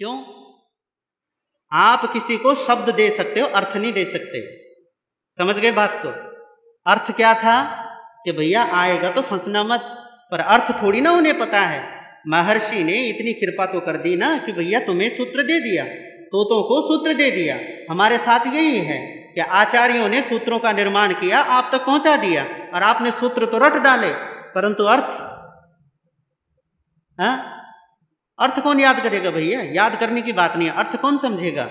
क्यों? आप किसी को शब्द दे सकते हो, अर्थ नहीं दे सकते। समझ गए बात को? अर्थ क्या था कि भैया आएगा तो फंसना मत, पर अर्थ थोड़ी ना उन्हें पता है। महर्षि ने इतनी कृपा तो कर दी ना कि भैया तुम्हें सूत्र दे दिया, तोतों को सूत्र दे दिया। हमारे साथ यही है कि आचार्यों ने सूत्रों का निर्माण किया, आप तक पहुंचा दिया, और आपने सूत्र तो रट डाले, परंतु अर्थ, हाँ, अर्थ कौन याद करेगा भैया? याद करने की बात नहीं है, अर्थ कौन समझेगा?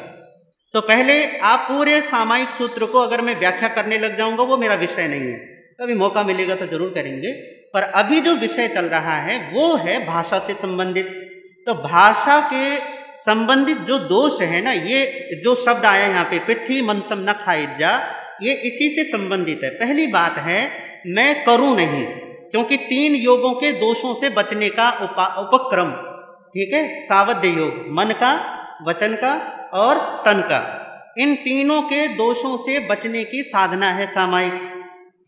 तो पहले आप पूरे सामायिक सूत्र को अगर मैं व्याख्या करने लग जाऊंगा, वो मेरा विषय नहीं है, कभी मौका मिलेगा तो जरूर करेंगे। पर अभी जो विषय चल रहा है वो है भाषा से संबंधित। तो भाषा के संबंधित जो दोष है ना, ये जो शब्द आया यहाँ पे, पिट्ठी मनसम न खाइजा, ये इसी से संबंधित है। पहली बात है, मैं करूं नहीं, क्योंकि 3 योगों के दोषों से बचने का उपक्रम, ठीक है, सावध्य योग, मन का, वचन का और तन का, इन तीनों के दोषों से बचने की साधना है सामायिक।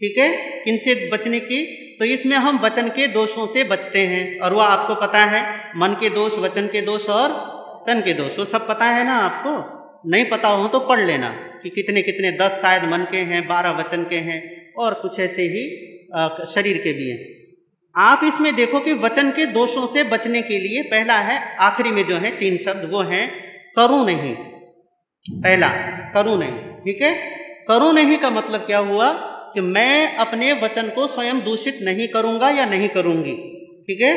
ठीक है, किनसे बचने की? तो इसमें हम वचन के दोषों से बचते हैं, और वो आपको पता है, मन के दोष, वचन के दोष और तन के दोष, वो सब पता है ना आपको? नहीं पता हो तो पढ़ लेना कि कितने कितने 10 शायद मन के हैं, 12 वचन के हैं, और कुछ ऐसे ही शरीर के भी हैं। आप इसमें देखो कि वचन के दोषों से बचने के लिए पहला है, आखिरी में जो है 3 शब्द, वो हैं करूं नहीं। पहला करूं नहीं, ठीक है। करूं नहीं का मतलब क्या हुआ कि मैं अपने वचन को स्वयं दूषित नहीं करूंगा या नहीं करूंगी, ठीक है।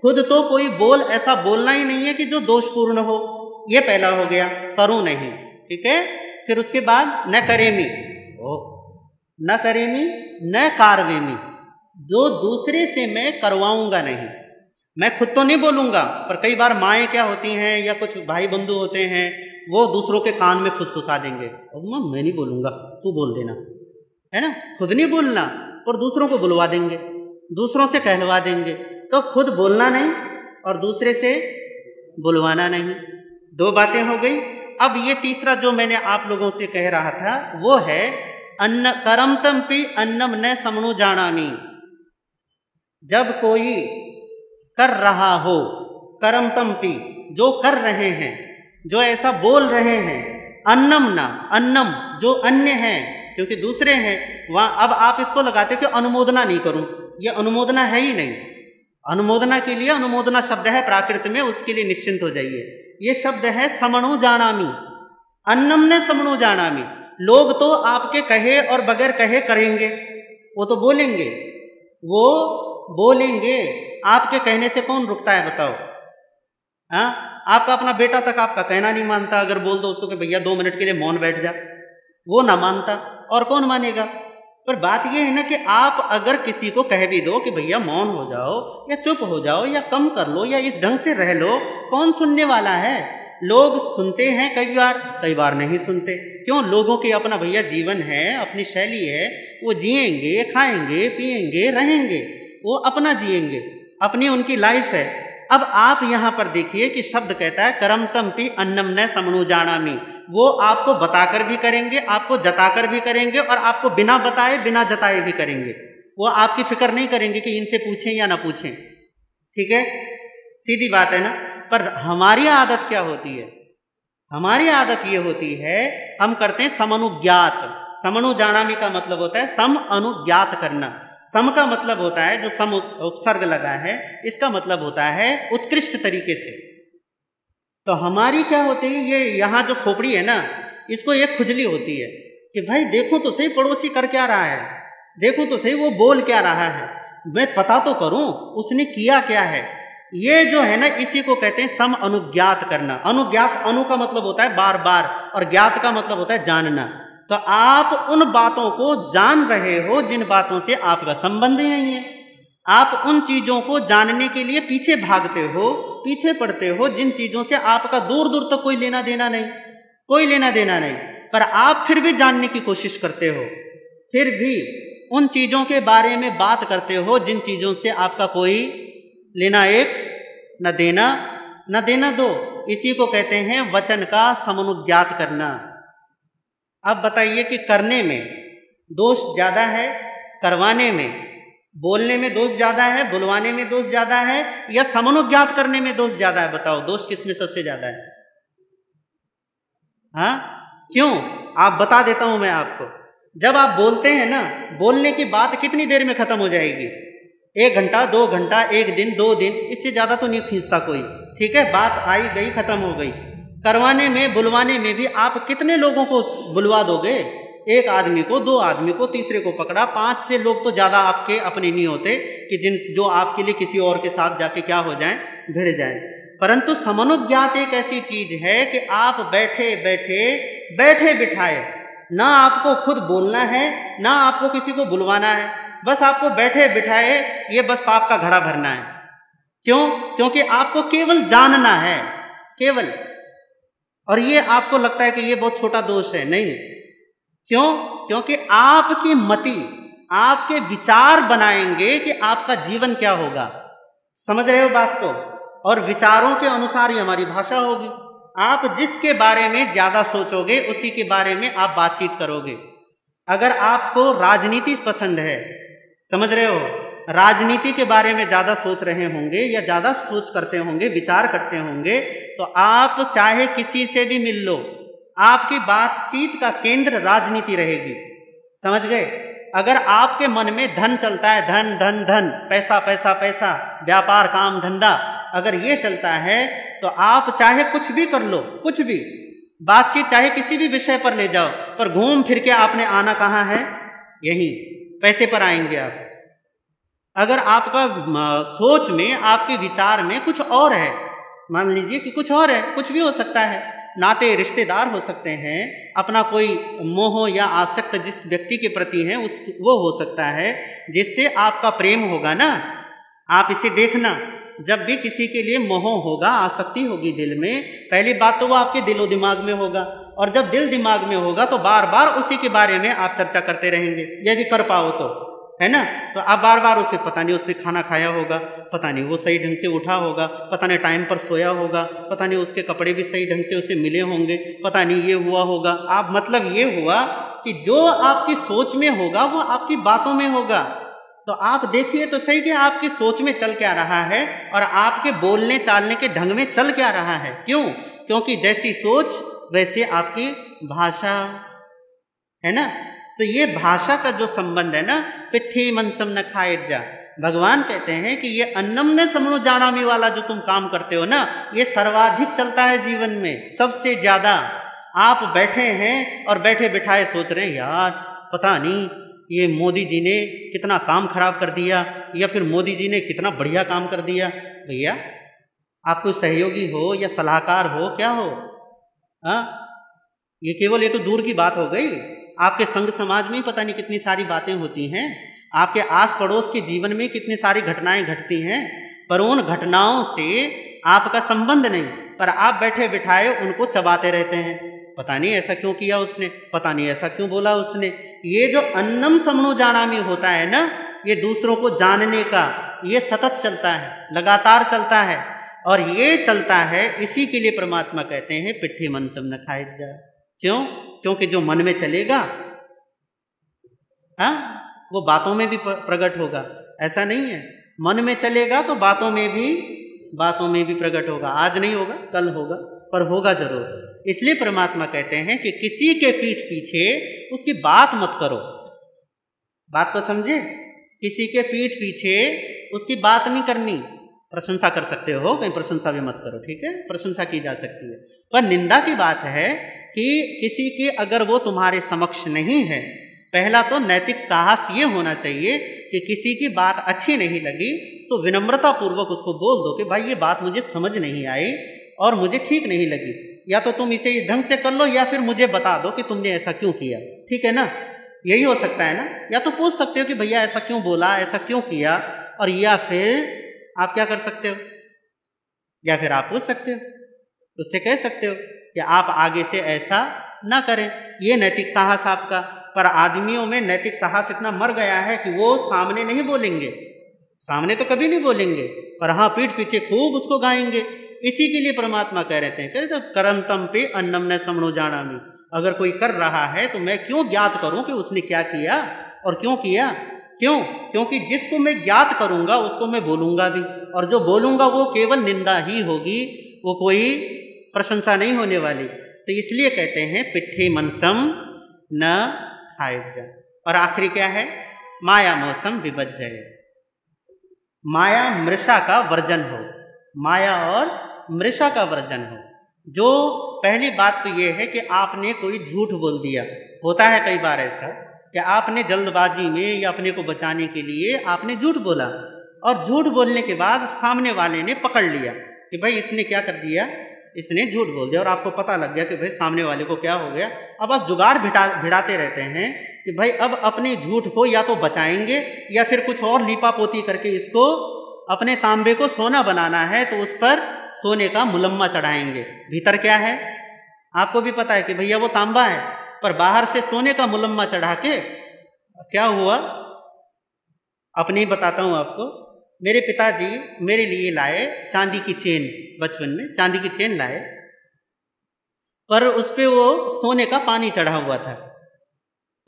खुद तो कोई बोल ऐसा बोलना ही नहीं है कि जो दोषपूर्ण हो, ये पहला हो गया, करूं नहीं, ठीक है। फिर उसके बाद न करेमी, न करेमी न कारवेमी, जो दूसरे से मैं करवाऊंगा नहीं। मैं खुद तो नहीं बोलूंगा, पर कई बार माएँ क्या होती हैं या कुछ भाई बंधु होते हैं, वो दूसरों के कान में फुसफुसा देंगे, मैं नहीं बोलूंगा, तू बोल देना, है ना। खुद नहीं बोलना और दूसरों को बुलवा देंगे, दूसरों से कहलवा देंगे। तो खुद बोलना नहीं और दूसरे से बुलवाना नहीं, 2 बातें हो गई। अब ये तीसरा जो मैंने आप लोगों से कह रहा था वो है अन्न करम तम्पि अन्नम न समणु जानामि। जब कोई कर रहा हो, करम तम्पि, जो कर रहे हैं, जो ऐसा बोल रहे हैं, अन्नम ना, अन्नम जो अन्य है, क्योंकि दूसरे हैं वहाँ। अब आप इसको लगाते कि अनुमोदना नहीं करूं, ये अनुमोदना है ही नहीं। अनुमोदना के लिए अनुमोदना शब्द है प्राकृत में, उसके लिए निश्चिंत हो जाइए। ये शब्द है समणु जानामि, अन्नम ने समणु जानामि। लोग तो आपके कहे और बगैर कहे करेंगे, वो तो बोलेंगे, वो बोलेंगे। आपके कहने से कौन रुकता है बताओ? हाँ, आपका अपना बेटा तक आपका कहना नहीं मानता, अगर बोल दो उसको कि भैया 2 मिनट के लिए मौन बैठ जा, वो ना मानता, और कौन मानेगा? पर बात यह है ना कि आप अगर किसी को कह भी दो कि भैया मौन हो जाओ या चुप हो जाओ या कम कर लो या इस ढंग से रह लो, कौन सुनने वाला है? लोग सुनते हैं कई बार नहीं सुनते। क्यों? लोगों के अपना भैया जीवन है, अपनी शैली है, वो जिएंगे, खाएंगे, पिएंगे, रहेंगे, वो अपना जिएंगे, अपनी उनकी लाइफ है। अब आप यहाँ पर देखिए कि शब्द कहता है करम तम्पि अन्नम न समणु जानामि। वो आपको बताकर भी करेंगे, आपको जताकर भी करेंगे, और आपको बिना बताए बिना जताए भी करेंगे। वो आपकी फिक्र नहीं करेंगे कि इनसे पूछें या ना पूछें, ठीक है, सीधी बात है ना। पर हमारी आदत क्या होती है? हमारी आदत ये होती है, हम करते हैं समनुज्ञात। समणु जानामि का मतलब होता है सम अनुज्ञात करना। सम का मतलब होता है, जो सम उपसर्ग लगा है, इसका मतलब होता है उत्कृष्ट तरीके से। तो हमारी क्या होती है, ये यहाँ जो खोपड़ी है ना, इसको एक खुजली होती है कि भाई देखो तो सही पड़ोसी कर क्या रहा है, देखो तो सही वो बोल क्या रहा है, मैं पता तो करूं उसने किया क्या है। ये जो है ना, इसी को कहते हैं सम अनुज्ञात करना। अनुज्ञात, अनु का मतलब होता है बार बार, और ज्ञात का मतलब होता है जानना। तो आप उन बातों को जान रहे हो जिन बातों से आपका संबंध ही नहीं है। आप उन चीजों को जानने के लिए पीछे भागते हो, पीछे पड़ते हो, जिन चीजों से आपका दूर दूर तक कोई लेना देना नहीं, कोई लेना देना नहीं, पर आप फिर भी जानने की कोशिश करते हो, फिर भी उन चीजों के बारे में बात करते हो जिन चीजों से आपका कोई लेना एक न देना दो। इसी को कहते हैं वचन का समनुज्ञात करना। अब बताइए कि करने में दोष ज्यादा है, करवाने में बोलने में दोष ज्यादा है, बुलवाने में दोष ज्यादा है, या समनुज्ञात करने में दोष ज्यादा है? बताओ दोष किसमें सबसे ज्यादा है? हाँ, क्यों? आप बता देता हूं मैं आपको। जब आप बोलते हैं ना, बोलने की बात कितनी देर में खत्म हो जाएगी? 1 घंटा, 2 घंटा, 1 दिन, 2 दिन, इससे ज्यादा तो नहीं खींचता कोई। ठीक है, बात आई गई, खत्म हो गई। करवाने में, बुलवाने में भी आप कितने लोगों को बुलवा दोगे? 1 आदमी को, 2 आदमी को, तीसरे को पकड़ा, 5 से लोग तो ज्यादा आपके अपने नहीं होते कि जो आपके लिए किसी और के साथ जाके क्या हो जाएं, भिड़ जाएं। परंतु समनुज्ञात एक ऐसी चीज है कि आप बैठे बिठाए, ना आपको खुद बोलना है, ना आपको किसी को बुलवाना है, बस आपको बैठे बिठाए ये बस पाप का घड़ा भरना है। क्यों? क्योंकि आपको केवल जानना है, केवल। और ये आपको लगता है कि ये बहुत छोटा दोष है, नहीं। क्यों? क्योंकि आपकी मति, आपके विचार बनाएंगे कि आपका जीवन क्या होगा। समझ रहे हो बात को? और विचारों के अनुसार ही हमारी भाषा होगी। आप जिसके बारे में ज्यादा सोचोगे उसी के बारे में आप बातचीत करोगे। अगर आपको राजनीति पसंद है, समझ रहे हो, राजनीति के बारे में ज्यादा सोच रहे होंगे या ज्यादा सोच करते होंगे, विचार करते होंगे, तो आप चाहे किसी से भी मिल लो, आपकी बातचीत का केंद्र राजनीति रहेगी। समझ गए? अगर आपके मन में धन चलता है, धन धन धन, पैसा पैसा पैसा, व्यापार काम धंधा, अगर ये चलता है तो आप चाहे कुछ भी कर लो, कुछ भी बातचीत चाहे किसी भी विषय पर ले जाओ, पर घूम फिर के आपने आना कहाँ है? यहीं पैसे पर आएंगे आप। अगर आपका सोच में, आपके विचार में कुछ और है, मान लीजिए कि कुछ और है, कुछ भी हो सकता है, नाते रिश्तेदार हो सकते हैं, अपना कोई मोह या आसक्त जिस व्यक्ति के प्रति है वो हो सकता है जिससे आपका प्रेम होगा ना। आप इसे देखना, जब भी किसी के लिए मोह होगा, आसक्ति होगी दिल में, पहली बात तो वो आपके दिलो दिमाग में होगा, और जब दिल दिमाग में होगा तो बार बार उसी के बारे में आप चर्चा करते रहेंगे, यदि कर पाओ तो, है ना। तो आप बार बार उसे, पता नहीं उसने खाना खाया होगा, पता नहीं वो सही ढंग से उठा होगा, पता नहीं टाइम पर सोया होगा, पता नहीं उसके कपड़े भी सही ढंग से उसे मिले होंगे, पता नहीं ये हुआ होगा। आप मतलब ये हुआ कि जो आपकी सोच में होगा वो आपकी बातों में होगा। तो आप देखिए तो सही कि आपकी सोच में चल क्या रहा है और आपके बोलने चालने के ढंग में चल क्या रहा है। क्यों? क्योंकि जैसी सोच वैसे आपकी भाषा, है ना। तो ये भाषा का जो संबंध है ना, पिट्ठी मनसम न खाए जा, भगवान कहते हैं कि ये अन्नम न समनो जानामी वाला जो तुम काम करते हो ना, ये सर्वाधिक चलता है जीवन में, सबसे ज्यादा। आप बैठे हैं और बैठे बिठाए सोच रहे हैं, यार पता नहीं ये मोदी जी ने कितना काम खराब कर दिया, या फिर मोदी जी ने कितना बढ़िया काम कर दिया। भैया आप कोई सहयोगी हो या सलाहकार हो, क्या हो? हाँ, ये केवल, ये तो दूर की बात हो गई। आपके संग समाज में ही पता नहीं कितनी सारी बातें होती हैं, आपके आस पड़ोस के जीवन में कितनी सारी घटनाएं घटती हैं, पर उन घटनाओं से आपका संबंध नहीं, पर आप बैठे बिठाए उनको चबाते रहते हैं। पता नहीं ऐसा क्यों किया उसने, पता नहीं ऐसा क्यों बोला उसने। ये जो अन्नम समनो जानामी होता है ना, ये दूसरों को जानने का, ये सतत चलता है, लगातार चलता है, और ये चलता है। इसी के लिए परमात्मा कहते हैं पिट्ठी मनसम न खाए जा। क्यों? क्योंकि जो मन में चलेगा, हाँ, वो बातों में भी प्रकट होगा। ऐसा नहीं है, मन में चलेगा तो बातों में भी प्रकट होगा। आज नहीं होगा, कल होगा, पर होगा जरूर। इसलिए परमात्मा कहते हैं कि किसी के पीठ पीछे उसकी बात मत करो। बात को समझे? किसी के पीठ पीछे उसकी बात नहीं करनी। प्रशंसा कर सकते हो, कहीं प्रशंसा भी मत करो, ठीक है, प्रशंसा की जा सकती है, पर निंदा की बात है कि किसी के अगर वो तुम्हारे समक्ष नहीं है, पहला तो नैतिक साहस ये होना चाहिए कि किसी की बात अच्छी नहीं लगी तो विनम्रता पूर्वक उसको बोल दो कि भाई ये बात मुझे समझ नहीं आई और मुझे ठीक नहीं लगी, या तो तुम इसे इस ढंग से कर लो या फिर मुझे बता दो कि तुमने ऐसा क्यों किया। ठीक है ना, यही हो सकता है ना। या तो पूछ सकते हो कि भैया ऐसा क्यों बोला, ऐसा क्यों किया, और या फिर आप क्या कर सकते हो, या फिर आप पूछ सकते हो, उससे कह सकते हो कि आप आगे से ऐसा ना करें। ये नैतिक साहस आपका। पर आदमियों में नैतिक साहस इतना मर गया है कि वो सामने नहीं बोलेंगे, सामने तो कभी नहीं बोलेंगे, पर हाँ पीठ पीछे खूब उसको गाएंगे। इसी के लिए परमात्मा कह रहे थे करम तम पे अन्नम न समनो जानामी। अगर कोई कर रहा है तो मैं क्यों ज्ञात करूं कि उसने क्या किया और क्यों किया। क्यों? क्योंकि जिसको मैं ज्ञात करूंगा उसको मैं बोलूंगा भी, और जो बोलूंगा वो केवल निंदा ही होगी, वो कोई प्रशंसा नहीं होने वाली। तो इसलिए कहते हैं पिट्ठी मनसम न खाए। और आखिरी क्या है? माया मौसम विभज्जय। माया मृषा का वर्जन हो, माया और मृषा का वर्जन हो। जो पहली बात तो ये है कि आपने कोई झूठ बोल दिया। होता है कई बार ऐसा कि आपने जल्दबाजी में या अपने को बचाने के लिए आपने झूठ बोला, और झूठ बोलने के बाद सामने वाले ने पकड़ लिया कि भाई इसने क्या कर दिया, इसने झूठ बोल दिया, और आपको पता लग गया कि भाई सामने वाले को क्या हो गया। अब आप जुगाड़ भिड़ाते रहते हैं कि भाई अब अपने झूठ को या तो बचाएंगे या फिर कुछ और लीपा पोती करके इसको, अपने तांबे को सोना बनाना है तो उस पर सोने का मुलम्मा चढ़ाएंगे। भीतर क्या है आपको भी पता है कि भैया वो तांबा है, पर बाहर से सोने का मुलम्मा चढ़ा के क्या हुआ, अपनी बताता हूँ आपको। मेरे पिताजी मेरे लिए लाए चांदी की चेन, बचपन में चांदी की चेन लाए, पर उस पे वो सोने का पानी चढ़ा हुआ था।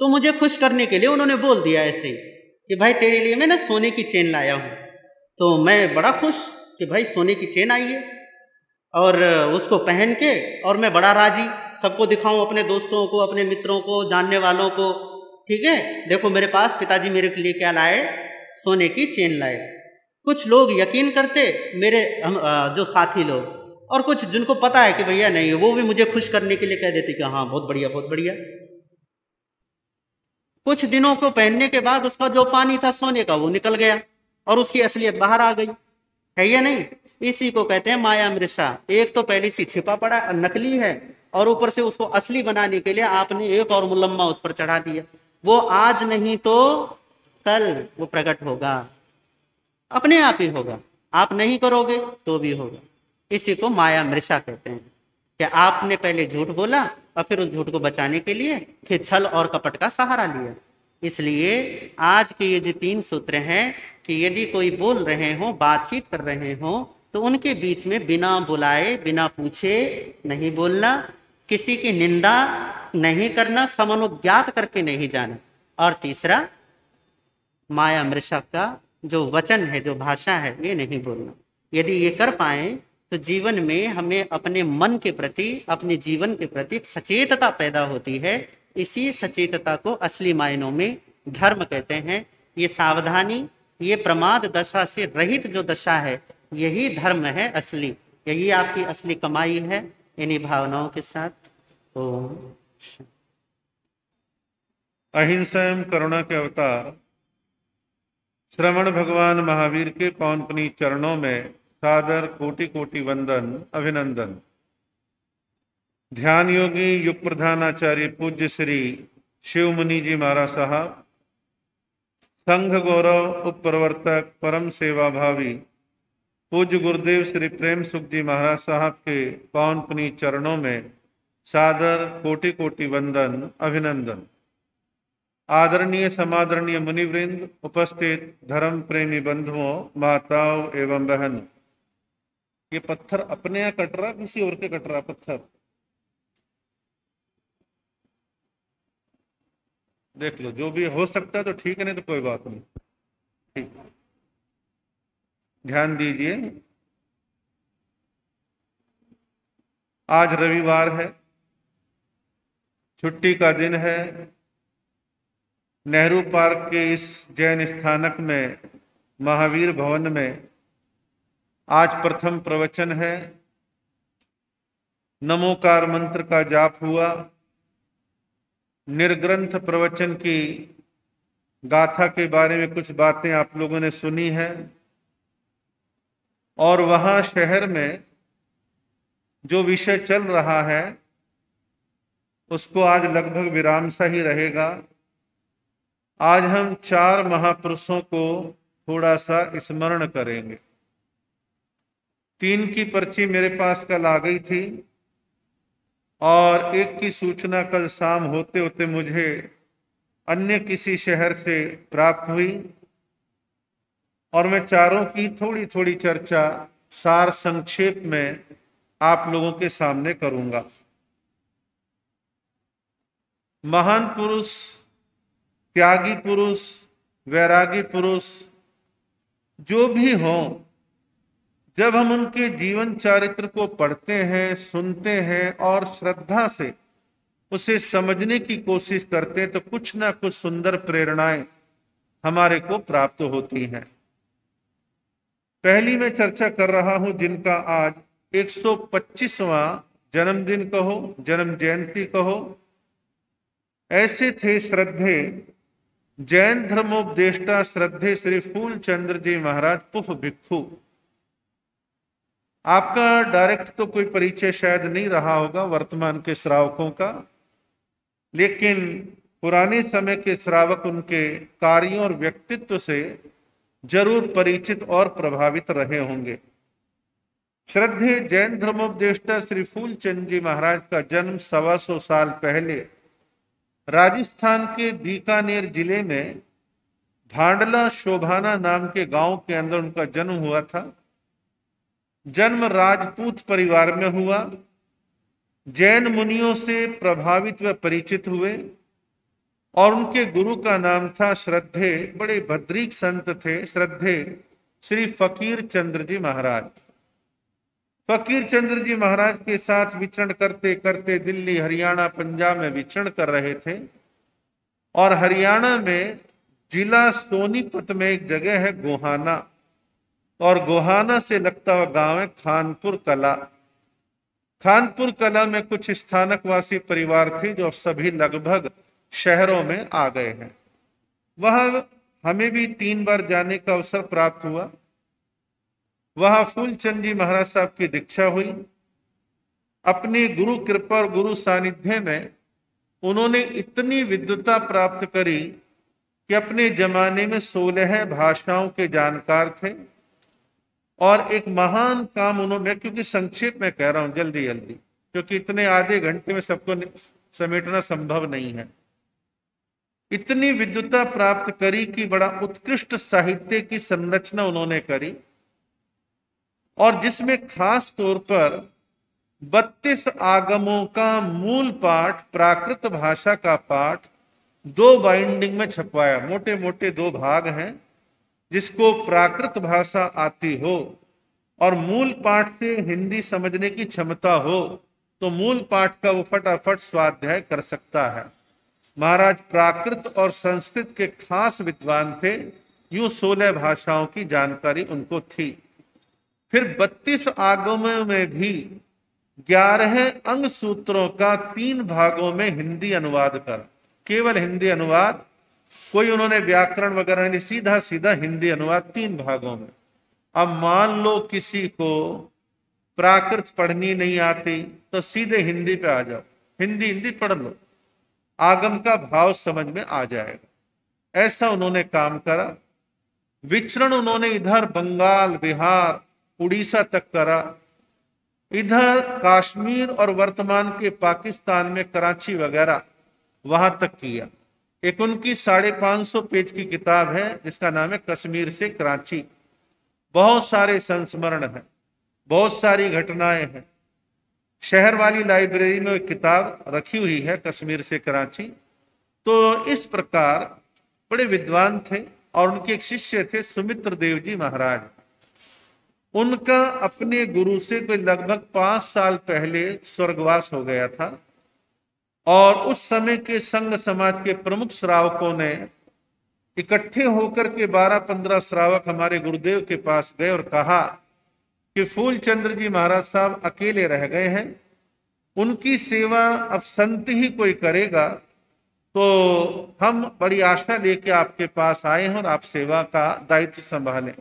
तो मुझे खुश करने के लिए उन्होंने बोल दिया ऐसे ही कि भाई तेरे लिए मैं ना सोने की चेन लाया हूँ। तो मैं बड़ा खुश कि भाई सोने की चेन आई है, और उसको पहन के और मैं बड़ा राजी, सबको दिखाऊं, अपने दोस्तों को, अपने मित्रों को, जानने वालों को, ठीक है देखो मेरे पास पिताजी मेरे के लिए क्या लाए, सोने की चेन लाए। कुछ लोग यकीन करते मेरे जो साथी लोग, और कुछ जिनको पता है कि भैया नहीं, वो भी मुझे खुश करने के लिए कह देते कि हाँ बहुत बढ़िया बहुत बढ़िया। कुछ दिनों को पहनने के बाद उसका जो पानी था सोने का वो निकल गया और उसकी असलियत बाहर आ गई, है या नहीं? इसी को कहते हैं माया मृषा। एक तो पहली सी छिपा पड़ा नकली है, और ऊपर से उसको असली बनाने के लिए आपने एक और मुलम्मा उस पर चढ़ा दिया। वो आज नहीं तो कल वो प्रकट होगा, अपने आप ही होगा, आप नहीं करोगे तो भी होगा। इसी को माया मृषा कहते हैं कि आपने पहले झूठ बोला और फिर उस झूठ को बचाने के लिए फिर छल और कपट का सहारा लिया। इसलिए आज के ये जो 3 सूत्र हैं कि यदि कोई बोल रहे हो, बातचीत कर रहे हो, तो उनके बीच में बिना बुलाए बिना पूछे नहीं बोलना, किसी की निंदा नहीं करना, समनुज्ञात करके नहीं जाना। और तीसरा, माया मृषा का जो वचन है, जो भाषा है, ये नहीं बोलना। यदि ये कर पाए तो जीवन में हमें अपने मन के प्रति, अपने जीवन के प्रति एक सचेतता पैदा होती है। इसी सचेतता को असली मायनों में धर्म कहते हैं। ये सावधानी, ये प्रमाद दशा से रहित जो दशा है, यही धर्म है असली, यही आपकी असली कमाई है। इन्हीं भावनाओं के साथ ओम। अहिंसा एवं करुणा के अवतार श्रवण भगवान महावीर के पौनपुनी चरणों में सादर कोटि कोटि वंदन अभिनंदन। ध्यान योगी युग प्रधानाचार्य पूज्य श्री शिव मुनि जी महाराज साहब, संघ गौरव उप प्रवर्तक परम सेवा भावी पूज्य गुरुदेव श्री प्रेम सुख जी महाराज साहब के पौनपुनी चरणों में सादर कोटि कोटि वंदन अभिनंदन। आदरणीय समादरणीय मुनिवृंद, उपस्थित धर्म प्रेमी बंधुओं, माताओं एवं बहन। ये पत्थर अपने यहाँ कट रहा, किसी और के कट रहा पत्थर? देख लो, जो भी हो सकता है तो ठीक है, नहीं तो कोई बात नहीं। ठीक, ध्यान दीजिए। आज रविवार है, छुट्टी का दिन है। नेहरू पार्क के इस जैन स्थानक में, महावीर भवन में आज प्रथम प्रवचन है। नमोकार मंत्र का जाप हुआ। निर्ग्रंथ प्रवचन की गाथा के बारे में कुछ बातें आप लोगों ने सुनी है, और वहां शहर में जो विषय चल रहा है उसको आज लगभग विराम सा ही रहेगा। आज हम 4 महापुरुषों को थोड़ा सा स्मरण करेंगे। 3 की पर्ची मेरे पास कल आ गई थी, और एक की सूचना कल शाम होते होते मुझे अन्य किसी शहर से प्राप्त हुई, और मैं चारों की थोड़ी थोड़ी चर्चा सार संक्षेप में आप लोगों के सामने करूंगा। महान पुरुष, त्यागी पुरुष, वैरागी पुरुष जो भी हों, जब हम उनके जीवन चारित्र को पढ़ते हैं, सुनते हैं और श्रद्धा से उसे समझने की कोशिश करते हैं तो कुछ ना कुछ सुंदर प्रेरणाएं हमारे को प्राप्त होती हैं। पहली मैं चर्चा कर रहा हूं जिनका आज 125वां जन्मदिन कहो, जन्म जयंती कहो, ऐसे थे श्रद्धे जैन धर्मोपदेष्टा श्रद्धे श्री फूल चंद्र जी महाराज पुफ भिक्षु। आपका डायरेक्ट तो कोई परिचय शायद नहीं रहा होगा वर्तमान के श्रावकों का, लेकिन पुराने समय के श्रावक उनके कार्यों और व्यक्तित्व से जरूर परिचित और प्रभावित रहे होंगे। श्रद्धे जैन धर्मोपदेष्टा श्री फूलचंद जी महाराज का जन्म 125 साल पहले राजस्थान के बीकानेर जिले में भांडला शोभाना नाम के गांव के अंदर उनका जन्म हुआ था। जन्म राजपूत परिवार में हुआ। जैन मुनियों से प्रभावित व परिचित हुए और उनके गुरु का नाम था श्रद्धे, बड़े भद्रीक संत थे, श्रद्धे श्री फकीर चंद्र जी महाराज। फकीर चंद्र जी महाराज के साथ विचरण करते करते दिल्ली, हरियाणा, पंजाब में विचरण कर रहे थे और हरियाणा में जिला सोनीपत में एक जगह है गोहाना, और गोहाना से लगता हुआ गांव है खानपुर कला। खानपुर कला में कुछ स्थानकवासी परिवार थे जो सभी लगभग शहरों में आ गए हैं। वहां हमें भी 3 बार जाने का अवसर प्राप्त हुआ। वहां फूलचंद जी महाराज साहब की दीक्षा हुई। अपनी गुरु कृपा और गुरु सानिध्य में उन्होंने इतनी विद्वता प्राप्त करी कि अपने जमाने में 16 भाषाओं के जानकार थे और एक महान काम उन्होंने, क्योंकि संक्षेप में कह रहा हूं जल्दी जल्दी, क्योंकि इतने आधे घंटे में सबको समेटना संभव नहीं है। इतनी विद्वता प्राप्त करी कि बड़ा उत्कृष्ट साहित्य की संरचना उन्होंने करी और जिसमें खास तौर पर 32 आगमों का मूल पाठ, प्राकृत भाषा का पाठ 2 बाइंडिंग में छपवाया। मोटे मोटे 2 भाग हैं। जिसको प्राकृत भाषा आती हो और मूल पाठ से हिंदी समझने की क्षमता हो तो मूल पाठ का वो फटाफट स्वाध्याय कर सकता है। महाराज प्राकृत और संस्कृत के खास विद्वान थे। यूं 16 भाषाओं की जानकारी उनको थी। फिर 32 आगमों में भी 11 अंग सूत्रों का 3 भागों में हिंदी अनुवाद कर, केवल हिंदी अनुवाद, कोई उन्होंने व्याकरण वगैरह नहीं, सीधा सीधा हिंदी अनुवाद 3 भागों में। अब मान लो किसी को प्राकृत पढ़नी नहीं आती तो सीधे हिंदी पे आ जाओ, हिंदी पढ़ लो, आगम का भाव समझ में आ जाएगा। ऐसा उन्होंने काम करा। विचरण उन्होंने इधर बंगाल, बिहार, उड़ीसा तक करा, इधर कश्मीर और वर्तमान के पाकिस्तान में कराची वगैरह वहां तक किया। एक उनकी 550 पेज की किताब है जिसका नाम है कश्मीर से कराची। बहुत सारे संस्मरण हैं, बहुत सारी घटनाएं हैं। शहर वाली लाइब्रेरी में एक किताब रखी हुई है कश्मीर से कराची। तो इस प्रकार बड़े विद्वान थे और उनके एक शिष्य थे सुमित्र देव जी महाराज। उनका अपने गुरु से कोई लगभग 5 साल पहले स्वर्गवास हो गया था और उस समय के संघ समाज के प्रमुख श्रावकों ने इकट्ठे होकर के 12-15 श्रावक हमारे गुरुदेव के पास गए और कहा कि फूलचंद्र जी महाराज साहब अकेले रह गए हैं, उनकी सेवा अब संत ही कोई करेगा, तो हम बड़ी आशा लेके आपके पास आए हैं और आप सेवा का दायित्व संभालें।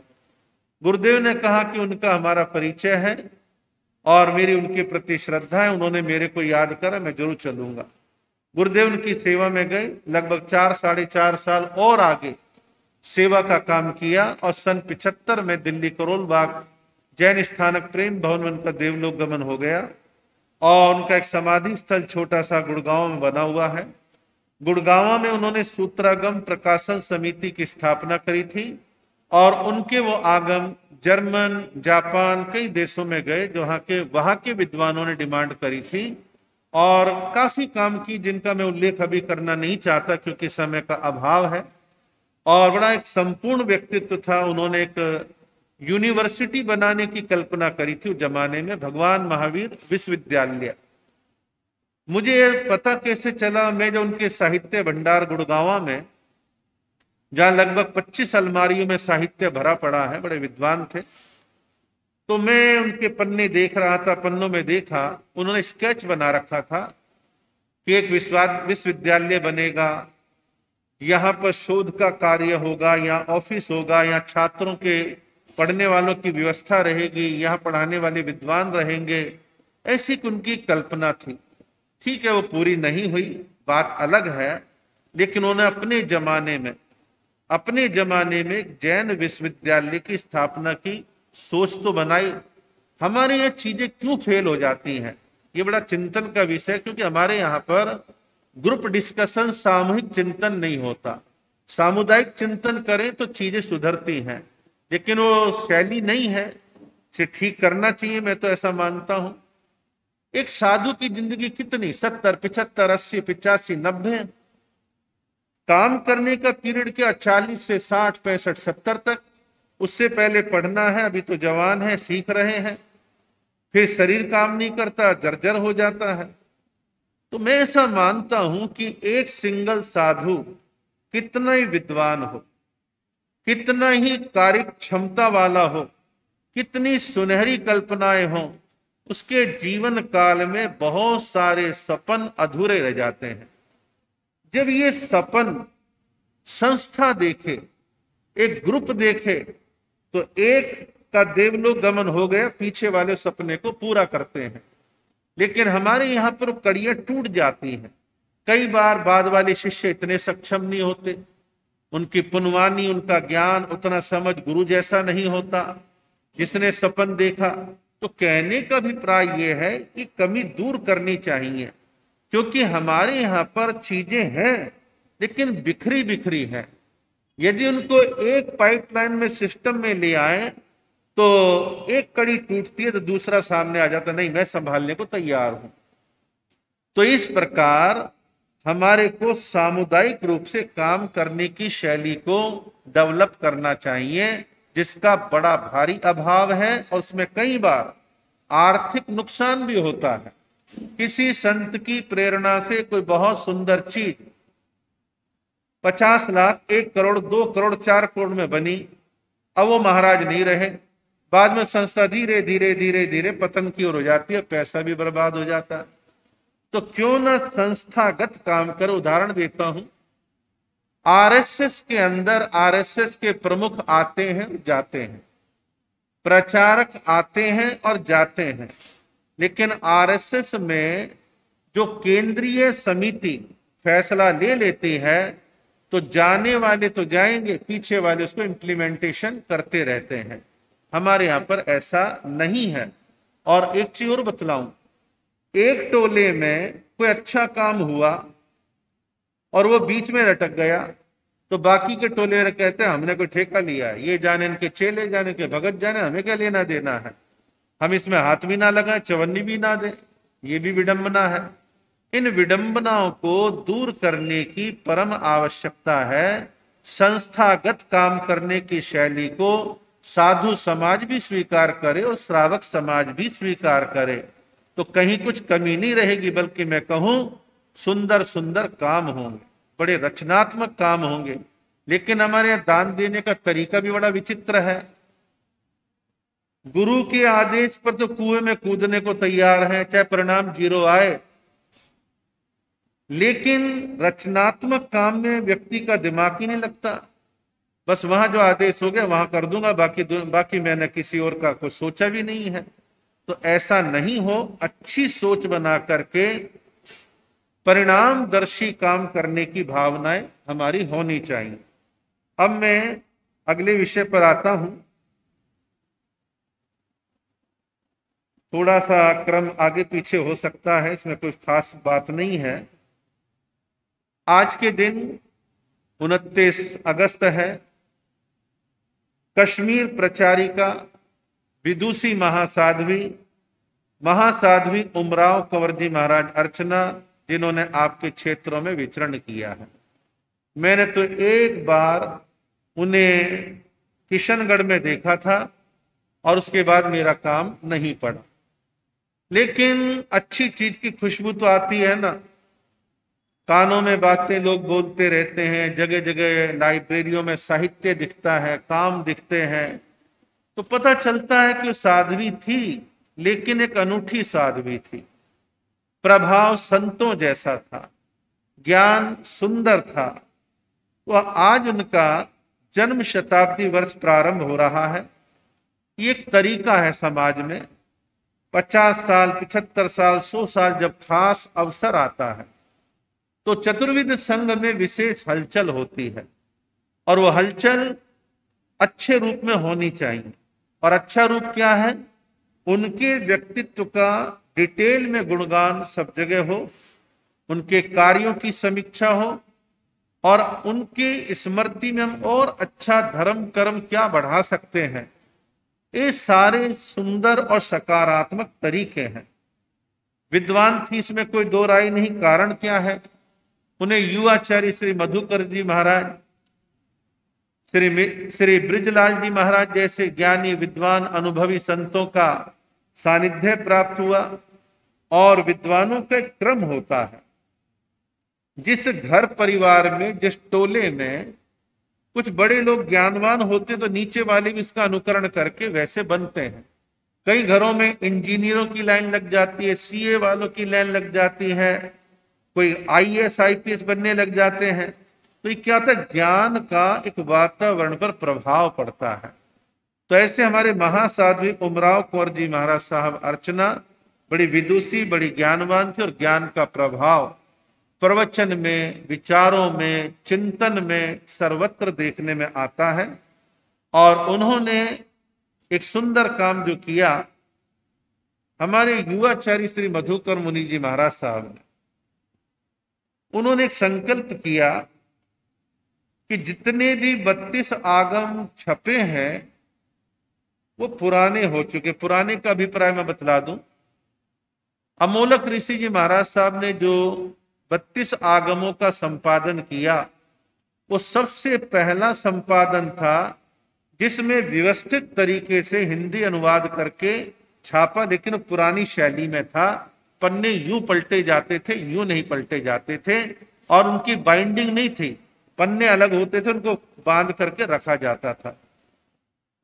गुरुदेव ने कहा कि उनका हमारा परिचय है और मेरी उनके प्रति श्रद्धा है, उन्होंने मेरे को याद करा, मैं जरूर चलूंगा। गुरुदेव उनकी सेवा में गए, लगभग 4-4.5 साल और आगे सेवा का काम किया और सन 75 में दिल्ली करोल बाग जैन स्थानक प्रेम भवन में उनका देवलोक गमन हो गया और उनका एक समाधि स्थल छोटा सा गुड़गांव में बना हुआ है। गुड़गांव में उन्होंने सूत्रागम प्रकाशन समिति की स्थापना करी थी और उनके वो आगम जर्मन, जापान, कई देशों में गए जो वहां के विद्वानों ने डिमांड करी थी और काफी काम की जिनका मैं उल्लेख अभी करना नहीं चाहता क्योंकि समय का अभाव है। और बड़ा एक संपूर्ण व्यक्तित्व था। उन्होंने एक यूनिवर्सिटी बनाने की कल्पना करी थी उस जमाने में, भगवान महावीर विश्वविद्यालय। मुझे पता कैसे चला, मैं जो उनके साहित्य भंडार गुड़गांव में, जहां लगभग 25 अलमारियों में साहित्य भरा पड़ा है, बड़े विद्वान थे, तो मैं उनके पन्ने देख रहा था। पन्नों में देखा उन्होंने स्केच बना रखा था कि एक विश्वविद्यालय बनेगा, यहाँ पर शोध का कार्य होगा, यहाँ ऑफिस होगा, यहाँ छात्रों के पढ़ने वालों की व्यवस्था रहेगी, यहाँ पढ़ाने वाले विद्वान रहेंगे। ऐसी उनकी कल्पना थी। ठीक है, वो पूरी नहीं हुई, बात अलग है। लेकिन उन्होंने अपने जमाने में जैन विश्वविद्यालय की स्थापना की सोच तो बनाई। हमारे यहाँ चीजें क्यों फेल हो जाती हैं, ये बड़ा चिंतन का विषय, क्योंकि हमारे यहाँ पर ग्रुप डिस्कशन, सामूहिक चिंतन नहीं होता। सामुदायिक चिंतन करें तो चीजें सुधरती हैं, लेकिन वो शैली नहीं है। इसे ठीक करना चाहिए, मैं तो ऐसा मानता हूं। एक साधु की जिंदगी कितनी, 70, 75, 80, 85, 90 काम करने का पीरियड क्या, 40 से 60, 65, 70 तक। उससे पहले पढ़ना है, अभी तो जवान है, सीख रहे हैं, फिर शरीर काम नहीं करता, जर्जर हो जाता है। तो मैं ऐसा मानता हूं कि एक सिंगल साधु कितना ही विद्वान हो, कितना ही कार्य क्षमता वाला हो, कितनी सुनहरी कल्पनाएं हो, उसके जीवन काल में बहुत सारे सपन अधूरे रह जाते हैं। जब ये सपन संस्था देखे, एक ग्रुप देखे, तो एक का देवलोक गमन हो गया, पीछे वाले सपने को पूरा करते हैं। लेकिन हमारे यहाँ पर कड़ियां टूट जाती हैं। कई बार बाद वाले शिष्य इतने सक्षम नहीं होते, उनकी पुनवानी, उनका ज्ञान, उतना समझ गुरु जैसा नहीं होता जिसने सपन देखा। तो कहने का अभिप्राय यह है कि कमी दूर करनी चाहिए, क्योंकि हमारे यहाँ पर चीजें हैं लेकिन बिखरी बिखरी है। यदि उनको एक पाइपलाइन में, सिस्टम में ले आए तो एक कड़ी टूटती है तो दूसरा सामने आ जाता, नहीं मैं संभालने को तैयार हूं। तो इस प्रकार हमारे को सामुदायिक रूप से काम करने की शैली को डेवलप करना चाहिए, जिसका बड़ा भारी अभाव है और उसमें कई बार आर्थिक नुकसान भी होता है। किसी संत की प्रेरणा से कोई बहुत सुंदर चीज 50 लाख, 1 करोड़, 2 करोड़, 4 करोड़ में बनी, अब वो महाराज नहीं रहे, बाद में संस्था धीरे धीरे धीरे धीरे पतन की ओर हो जाती है, पैसा भी बर्बाद हो जाता है। तो क्यों ना संस्थागत काम कर। उदाहरण देता हूं, आरएसएस के अंदर आरएसएस के प्रमुख आते हैं, जाते हैं, प्रचारक आते हैं और जाते हैं, लेकिन आरएसएस में जो केंद्रीय समिति फैसला ले लेती है तो जाने वाले तो जाएंगे, पीछे वाले उसको इम्प्लीमेंटेशन करते रहते हैं। हमारे यहां पर ऐसा नहीं है। और एक चीज और बतलाऊं, एक टोले में कोई अच्छा काम हुआ और वो बीच में लटक गया तो बाकी के टोले वाले कहते हैं हमने कोई ठेका लिया है, ये जाने इनके चेले जाने के भगत जाने, हमें क्या लेना देना है, हम इसमें हाथ भी ना लगाएं, चवन्नी भी ना दें। ये भी विडंबना है। इन विडंबनाओं को दूर करने की परम आवश्यकता है। संस्थागत काम करने की शैली को साधु समाज भी स्वीकार करे और श्रावक समाज भी स्वीकार करे, तो कहीं कुछ कमी नहीं रहेगी, बल्कि मैं कहूं सुंदर सुंदर काम होंगे, बड़े रचनात्मक काम होंगे। लेकिन हमारे यहाँ दान देने का तरीका भी बड़ा विचित्र है। गुरु के आदेश पर तो कुएं में कूदने को तैयार हैं, चाहे परिणाम 0 आए, लेकिन रचनात्मक काम में व्यक्ति का दिमाग ही नहीं लगता। बस वहां जो आदेश हो गया वहां कर दूंगा, बाकी मैंने किसी और का कुछ सोचा भी नहीं है। तो ऐसा नहीं हो, अच्छी सोच बना करके परिणामदर्शी काम करने की भावनाएं हमारी होनी चाहिए। अब मैं अगले विषय पर आता हूं। थोड़ा सा क्रम आगे पीछे हो सकता है, इसमें कोई खास बात नहीं है। आज के दिन 29 अगस्त है। कश्मीर प्रचारिका विदुषी महासाध्वी उमराव कंवरजी महाराज अर्चना, जिन्होंने आपके क्षेत्रों में विचरण किया है। मैंने तो एक बार उन्हें किशनगढ़ में देखा था और उसके बाद मेरा काम नहीं पड़ा। लेकिन अच्छी चीज की खुशबू तो आती है ना, कानों में बातें लोग बोलते रहते हैं, जगह जगह लाइब्रेरियों में साहित्य दिखता है, काम दिखते हैं, तो पता चलता है कि वो साध्वी थी, लेकिन एक अनूठी साध्वी थी। प्रभाव संतों जैसा था, ज्ञान सुंदर था। वह आज उनका जन्म शताब्दी वर्ष प्रारंभ हो रहा है। ये एक तरीका है समाज में, 50 साल, 75 साल, 100 साल जब खास अवसर आता है तो चतुर्विध संघ में विशेष हलचल होती है, और वो हलचल अच्छे रूप में होनी चाहिए। और अच्छा रूप क्या है? उनके व्यक्तित्व का डिटेल में गुणगान सब जगह हो, उनके कार्यों की समीक्षा हो, और उनकी स्मृति में हम और अच्छा धर्म कर्म क्या बढ़ा सकते हैं, ये सारे सुंदर और सकारात्मक तरीके हैं। विद्वान थी, इसमें कोई दो राय नहीं। कारण क्या है? उन्हें युवाचार्य श्री मधुकर जी महाराज, श्री बृजलाल जी महाराज जैसे ज्ञानी विद्वान अनुभवी संतों का सानिध्य प्राप्त हुआ। और विद्वानों का एक क्रम होता है, जिस घर परिवार में, जिस टोले में कुछ बड़े लोग ज्ञानवान होते तो नीचे वाले भी इसका अनुकरण करके वैसे बनते हैं। कई घरों में इंजीनियरों की लाइन लग जाती है, सीए वालों की लाइन लग जाती है, कोई आईएएस आईपीएस बनने लग जाते हैं। तो ये क्या होता है? ज्ञान का एक वातावरण पर प्रभाव पड़ता है। तो ऐसे हमारे महासाध्वी उमराव कुंवर जी महाराज साहब अर्चना बड़ी विदुषी, बड़ी ज्ञानवान थी, और ज्ञान का प्रभाव प्रवचन में, विचारों में, चिंतन में सर्वत्र देखने में आता है। और उन्होंने एक सुंदर काम जो किया, हमारे युवाचार्य श्री मधुकर मुनि जी महाराज साहब ने, उन्होंने एक संकल्प किया कि जितने भी 32 आगम छपे हैं वो पुराने हो चुके। पुराने का अभिप्राय मैं बतला दूं। अमोलक ऋषि जी महाराज साहब ने जो 32 आगमों का संपादन किया, वो सबसे पहला संपादन था जिसमें व्यवस्थित तरीके से हिंदी अनुवाद करके छापा, लेकिन पुरानी शैली में था। पन्ने यूं पलटे जाते थे, यूं नहीं पलटे जाते थे, और उनकी बाइंडिंग नहीं थी, पन्ने अलग होते थे, उनको बांध करके रखा जाता था।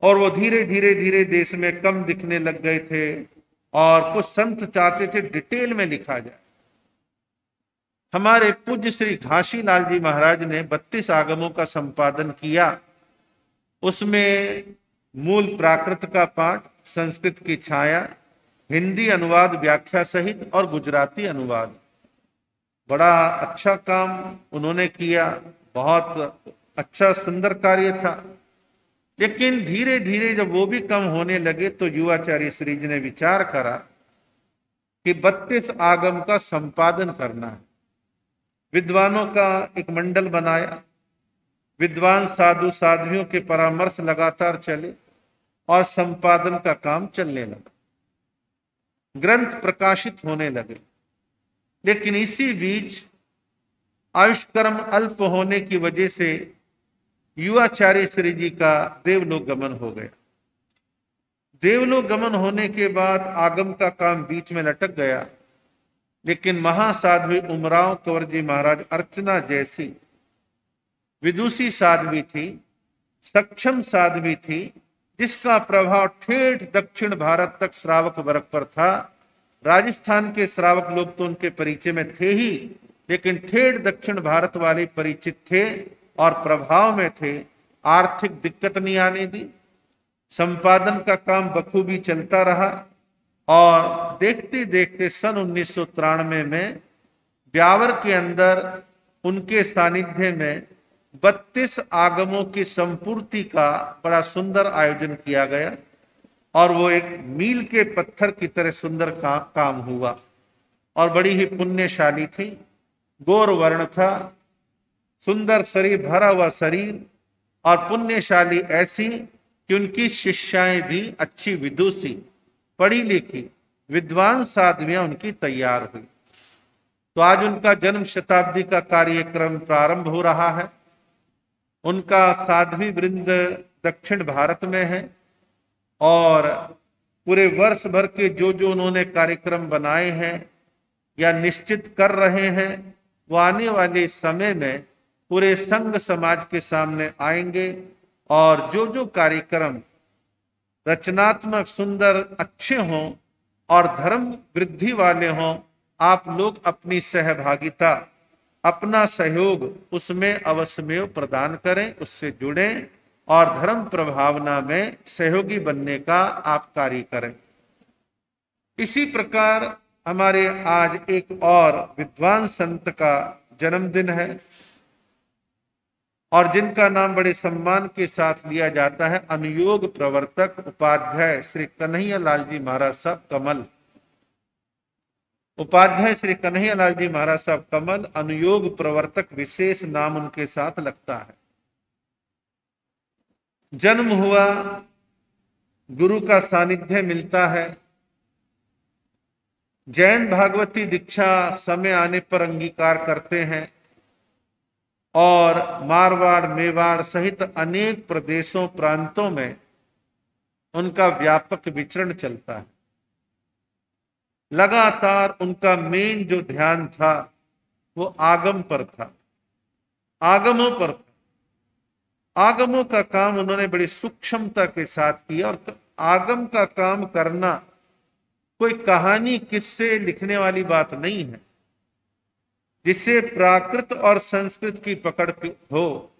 और वो धीरे धीरे धीरे देश में कम दिखने लग गए थे, और कुछ संत चाहते थे डिटेल में लिखा जाए। हमारे पूज्य श्री घासी लाल जी महाराज ने 32 आगमों का संपादन किया। उसमें मूल प्राकृत का पाठ, संस्कृत की छाया, हिंदी अनुवाद व्याख्या सहित, और गुजराती अनुवाद। बड़ा अच्छा काम उन्होंने किया, बहुत अच्छा सुंदर कार्य था। लेकिन धीरे धीरे जब वो भी कम होने लगे तो युवाचार्य श्री जी ने विचार करा कि 32 आगम का संपादन करना है। विद्वानों का एक मंडल बनाया, विद्वान साधु साध्वियों के परामर्श लगातार चले, और संपादन का काम चलने लगा, ग्रंथ प्रकाशित होने लगे। लेकिन इसी बीच आयुष्कर्म अल्प होने की वजह से युवाचार्य श्री जी का देवलोक गमन हो गया। देवलोक गमन होने के बाद आगम का काम बीच में लटक गया। लेकिन महासाध्वी उमराव कुंवर जी महाराज अर्चना जैसी विदुषी साध्वी थी, सक्षम साध्वी थी, जिसका प्रभाव ठेठ दक्षिण भारत तक श्रावक वर्ग पर था। राजस्थान के श्रावक लोग तो उनके परिचय में थे ही, लेकिन ठेठ दक्षिण भारत वाले परिचित थे और प्रभाव में थे। आर्थिक दिक्कत नहीं आने दी, संपादन का काम बखूबी चलता रहा, और देखते देखते सन 1993 में ब्यावर के अंदर उनके सानिध्य में 32 आगमों की संपूर्ति का बड़ा सुंदर आयोजन किया गया, और वो एक मील के पत्थर की तरह सुंदर काम हुआ। और बड़ी ही पुण्यशाली थी, गौर वर्ण था, सुंदर शरीर, भरा हुआ शरीर, और पुण्यशाली ऐसी कि उनकी शिष्याएं भी अच्छी विदुषी, पढ़ी लिखी, विद्वान साध्वियां उनकी तैयार हुई। तो आज उनका जन्म शताब्दी का कार्यक्रम प्रारंभ हो रहा है। उनका साध्वी वृंद दक्षिण भारत में है और पूरे वर्ष भर के जो उन्होंने कार्यक्रम बनाए हैं या निश्चित कर रहे हैं वो आने वाले समय में पूरे संघ समाज के सामने आएंगे और जो कार्यक्रम रचनात्मक, सुंदर, अच्छे हों और धर्म वृद्धि वाले हों, आप लोग अपनी सहभागिता, अपना सहयोग उसमें अवश्य प्रदान करें, उससे जुड़ें और धर्म प्रभावना में सहयोगी बनने का आप कार्य करें। इसी प्रकार हमारे आज एक और विद्वान संत का जन्मदिन है और जिनका नाम बड़े सम्मान के साथ लिया जाता है, अनुयोग प्रवर्तक उपाध्याय श्री कन्हैया लाल जी महाराज साहब कमल। उपाध्याय श्री कन्हैया लाल जी महाराज साहब कमल, अनुयोग प्रवर्तक विशेष नाम उनके साथ लगता है। जन्म हुआ, गुरु का सानिध्य मिलता है, जैन भागवती दीक्षा समय आने पर अंगीकार करते हैं और मारवाड़, मेवाड़ सहित अनेक प्रदेशों, प्रांतों में उनका व्यापक विचरण चलता है। लगातार उनका मेन जो ध्यान था वो आगम पर था, आगमों पर था। आगमों का काम उन्होंने बड़ी सूक्ष्मता के साथ किया और आगम का काम करना कोई कहानी, किस्से लिखने वाली बात नहीं है। जिससे प्राकृत और संस्कृत की पकड़ हो,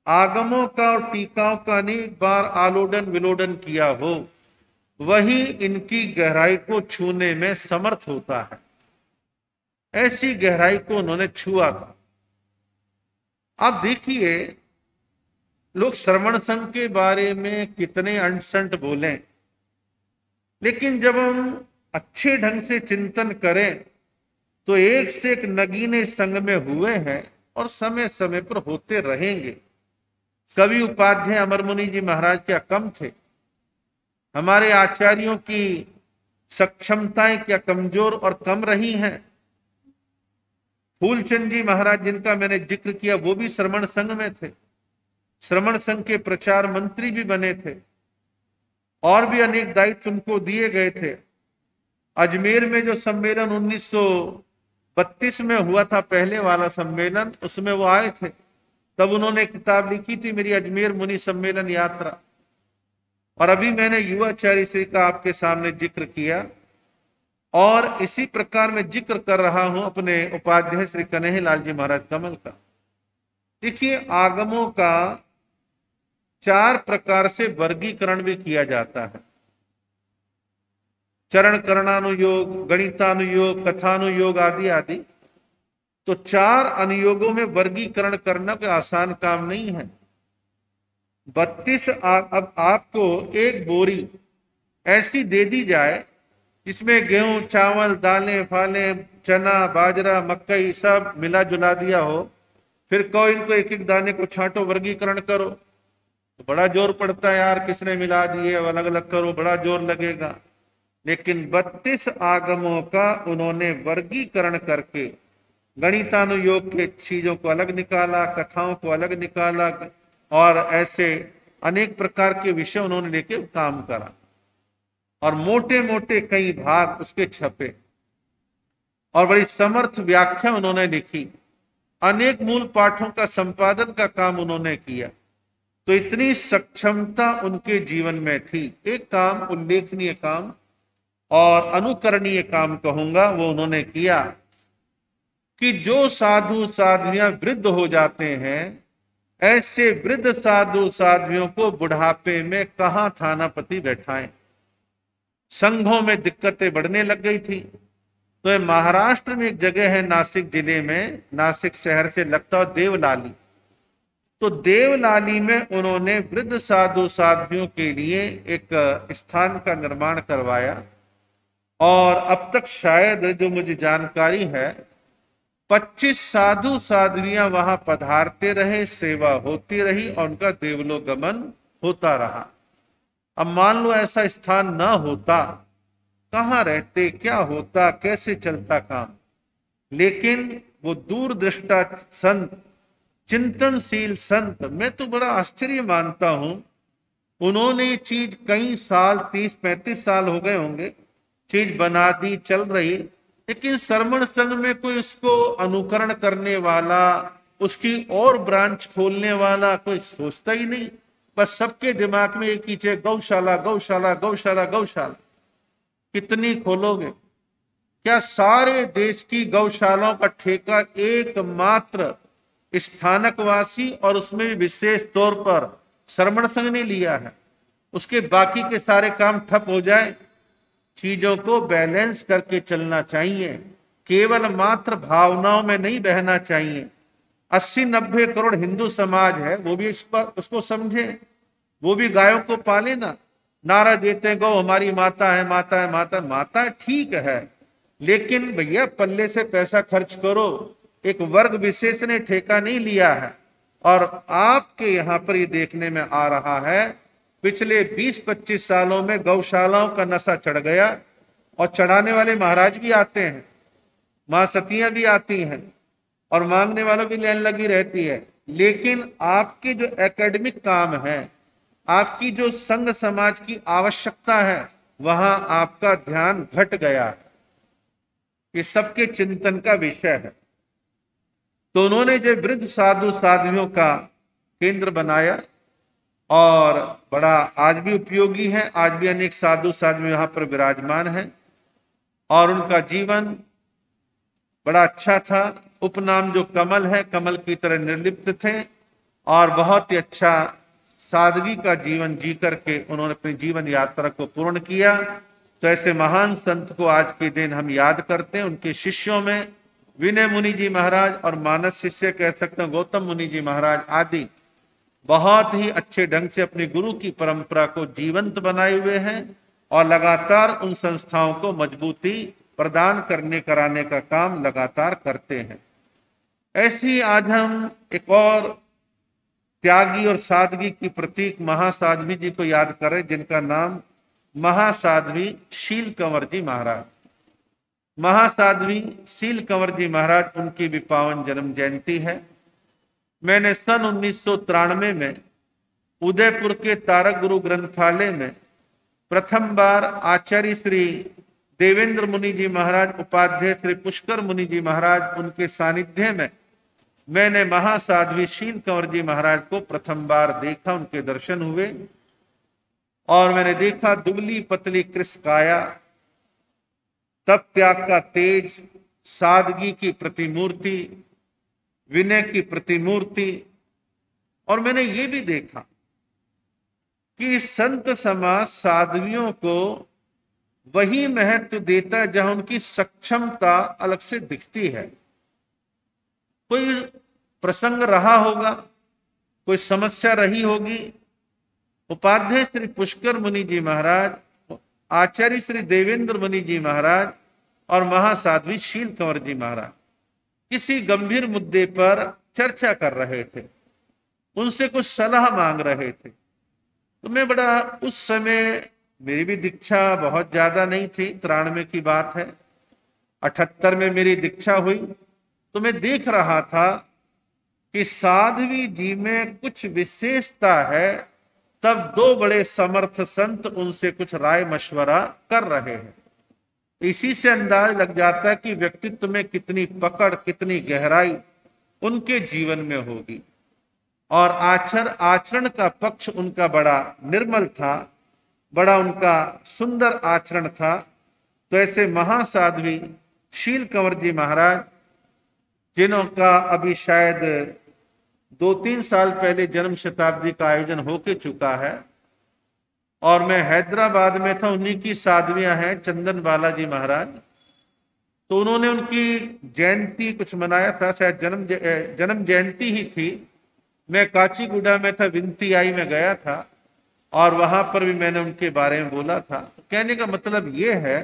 आगमों का और टीकाओं का अनेक बार आलोडन विलोडन किया हो, वही इनकी गहराई को छूने में समर्थ होता है। ऐसी गहराई को उन्होंने छुआ था। आप देखिए, लोग श्रवण संघ के बारे में कितने अंट बोलें, लेकिन जब हम अच्छे ढंग से चिंतन करें तो एक से एक नगीने संग में हुए हैं और समय समय पर होते रहेंगे। कवि उपाध्याय अमरमुनि जी महाराज क्या कम थे? हमारे आचार्यों की सक्षमताएं क्या कमजोर और कम रही हैं? फूलचंद जी महाराज, जिनका मैंने जिक्र किया, वो भी श्रवण संघ में थे, श्रवण संघ के प्रचार मंत्री भी बने थे और भी अनेक दायित्व उनको दिए गए थे। अजमेर में जो सम्मेलन 1932 में हुआ था, पहले वाला सम्मेलन, उसमें वो आए थे। तब उन्होंने किताब लिखी थी, मेरी अजमेर मुनि सम्मेलन यात्रा। और अभी मैंने युवाचार्य श्री का आपके सामने जिक्र किया और इसी प्रकार मैं जिक्र कर रहा हूं अपने उपाध्याय श्री कन्हैया लाल जी महाराज कमल का। देखिए, आगमों का 4 प्रकार से वर्गीकरण भी किया जाता है। चरण करणानुयोग, गणितानुयोग, कथानुयोग आदि आदि। तो 4 अनुयोगों में वर्गीकरण करना कोई आसान काम नहीं है। 32 अब आपको एक बोरी ऐसी दे दी जाए जिसमें गेहूं, चावल, दालें, फालें, चना, बाजरा, मकई सब मिला जुला दिया हो, फिर कहो इनको एक एक दाने को छांटो, वर्गीकरण करो, तो बड़ा जोर पड़ता है यार, किसने मिला दिए, अलग अलग करो, बड़ा जोर लगेगा। लेकिन 32 आगमों का उन्होंने वर्गीकरण करके गणितानुयोग के चीजों को अलग निकाला, कथाओं को अलग निकाला और ऐसे अनेक प्रकार के विषय उन्होंने लेके काम करा और मोटे मोटे कई भाग उसके छपे और बड़ी समर्थ व्याख्या उन्होंने लिखी। अनेक मूल पाठों का संपादन का काम उन्होंने किया। तो इतनी सक्षमता उनके जीवन में थी। एक काम, उल्लेखनीय काम और अनुकरणीय काम कहूंगा, वो उन्होंने किया कि जो साधु साध्वियां वृद्ध हो जाते हैं, ऐसे वृद्ध साधु साध्वियों को बुढ़ापे में कहां थानापति बैठाएं। संघों में दिक्कतें बढ़ने लग गई थी। तो महाराष्ट्र में एक जगह है, नासिक जिले में, नासिक शहर से लगता है देवलाली। तो देवलाली में उन्होंने वृद्ध साधु साध्वियों के लिए एक स्थान का निर्माण करवाया और अब तक शायद जो मुझे जानकारी है 25 साधु साध्वियां वहां पधारते रहे, सेवा होती रही और उनका देवलोगमन होता रहा। अब मान लो ऐसा स्थान न होता, कहां रहते, क्या होता, कैसे चलता काम। लेकिन वो दूरदृष्टा संत चिंतनशील संत, मैं तो बड़ा आश्चर्य मानता हूं, उन्होंने ये चीज कई साल, 30-35 साल हो गए होंगे, चीज बना दी, चल रही, लेकिन श्रमण संघ में कोई उसको अनुकरण करने वाला, उसकी और ब्रांच खोलने वाला कोई सोचता ही नहीं। बस सबके दिमाग में एक ही चीज, गौशाला गौशाला गौशाला गौशाला। कितनी खोलोगे? क्या सारे देश की गौशालाओं का ठेका एकमात्र स्थानकवासी और उसमें भी विशेष तौर पर श्रमण संघ ने लिया है? उसके बाकी के सारे काम ठप हो जाए। चीजों को बैलेंस करके चलना चाहिए, केवल मात्र भावनाओं में नहीं बहना चाहिए। 80-90 करोड़ हिंदू समाज है, वो भी इस पर उसको समझे, वो भी गायों को पाले ना। नारा देते हैं गौ हमारी माता है, माता है, माता है। माता ठीक है, लेकिन भैया पल्ले से पैसा खर्च करो। एक वर्ग विशेष ने ठेका नहीं लिया है। और आपके यहां पर ये देखने में आ रहा है, पिछले 20-25 सालों में गौशालाओं का नशा चढ़ गया, और चढ़ाने वाले महाराज भी आते हैं, मां सतियां भी आती हैं, और मांगने वालों की लाइन लगी रहती है। लेकिन आपके जो एकेडमिक काम है, आपकी जो संघ समाज की आवश्यकता है, वहां आपका ध्यान घट गया है। ये सबके चिंतन का विषय है। तो उन्होंने जो वृद्ध साधु साध्वियों का केंद्र बनाया, और बड़ा आज भी उपयोगी है। आज भी अनेक साधु साध्वी यहां पर विराजमान हैं, और उनका जीवन बड़ा अच्छा था। उपनाम जो कमल है, कमल की तरह निर्लिप्त थे, और बहुत ही अच्छा सादगी का जीवन जी करके उन्होंने अपनी जीवन यात्रा को पूर्ण किया। तो ऐसे महान संत को आज के दिन हम याद करते हैं। उनके शिष्यों में विनय मुनि जी महाराज, और मानस शिष्य कह सकते हैं गौतम मुनि जी महाराज आदि बहुत ही अच्छे ढंग से अपने गुरु की परंपरा को जीवंत बनाए हुए हैं, और लगातार उन संस्थाओं को मजबूती प्रदान करने कराने का काम लगातार करते हैं। ऐसी आज हम एक और त्यागी और सादगी की प्रतीक महासाध्वी जी को याद करें, जिनका नाम महासाध्वी शील कंवर जी महाराज। महासाध्वी शील कंवर जी महाराज, उनकी भी पावन जन्म जयंती है। मैंने सन 1993 में उदयपुर के तारक गुरु ग्रंथालय में प्रथम बार आचार्य श्री देवेंद्र मुनि जी महाराज, उपाध्याय श्री पुष्कर मुनि जी महाराज, उनके सानिध्य में मैंने महासाध्वी शील कंवर जी महाराज को प्रथम बार देखा, उनके दर्शन हुए। और मैंने देखा दुबली पतली कृष्ण काया, तप त्याग का तेज, सादगी की प्रतिमूर्ति, विनय की प्रतिमूर्ति। और मैंने ये भी देखा कि संत समाज साध्वियों को वही महत्व देता है जहां उनकी सक्षमता अलग से दिखती है। कोई प्रसंग रहा होगा, कोई समस्या रही होगी, उपाध्याय श्री पुष्कर मुनि जी महाराज, आचार्य श्री देवेंद्र मुनि जी महाराज और महासाध्वी शील कंवर जी महाराज किसी गंभीर मुद्दे पर चर्चा कर रहे थे, उनसे कुछ सलाह मांग रहे थे। तो मैं बड़ा, उस समय मेरी भी दीक्षा बहुत ज्यादा नहीं थी, 93 की बात है, 78 में मेरी दीक्षा हुई। तो मैं देख रहा था कि साध्वी जी में कुछ विशेषता है, तब दो बड़े समर्थ संत उनसे कुछ राय मशवरा कर रहे हैं। इसी से अंदाज लग जाता है कि व्यक्तित्व में कितनी पकड़, कितनी गहराई उनके जीवन में होगी। और आचरण का पक्ष उनका बड़ा निर्मल था, बड़ा उनका सुंदर आचरण था। तो ऐसे महासाध्वी शील कंवर जी महाराज, जिनका अभी शायद 2-3 साल पहले जन्म शताब्दी का आयोजन होके चुका है, और मैं हैदराबाद में था, उन्हीं की साध्वियां हैं चंदन बालाजी महाराज। तो उन्होंने उनकी जयंती कुछ मनाया था, शायद जन्म जयंती ही थी। मैं काचीगुडा में था, विनती आई में गया था, और वहां पर भी मैंने उनके बारे में बोला था। कहने का मतलब ये है,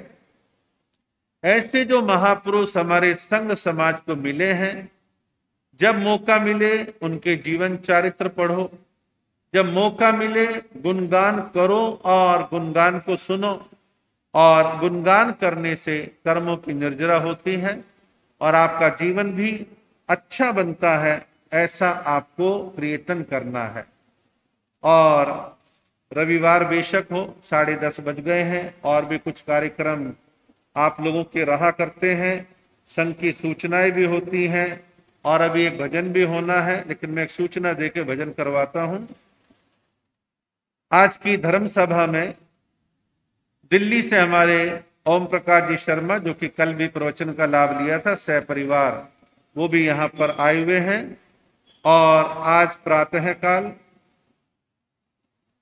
ऐसे जो महापुरुष हमारे संघ समाज को मिले हैं, जब मौका मिले उनके जीवन चरित्र पढ़ो, जब मौका मिले गुणगान करो और गुणगान को सुनो। और गुणगान करने से कर्मों की निर्जरा होती है और आपका जीवन भी अच्छा बनता है। ऐसा आपको प्रयत्न करना है। और रविवार बेशक हो, 10:30 बज गए हैं और भी कुछ कार्यक्रम आप लोगों के रहा करते हैं, संघ की सूचनाएं भी होती हैं और अभी एक भजन भी होना है, लेकिन मैं एक सूचना देके भजन करवाता हूं। आज की धर्म सभा में दिल्ली से हमारे ओम प्रकाश जी शर्मा, जो कि कल भी प्रवचन का लाभ लिया था, सह परिवार, वो भी यहाँ पर आए हुए हैं। और आज प्रातः काल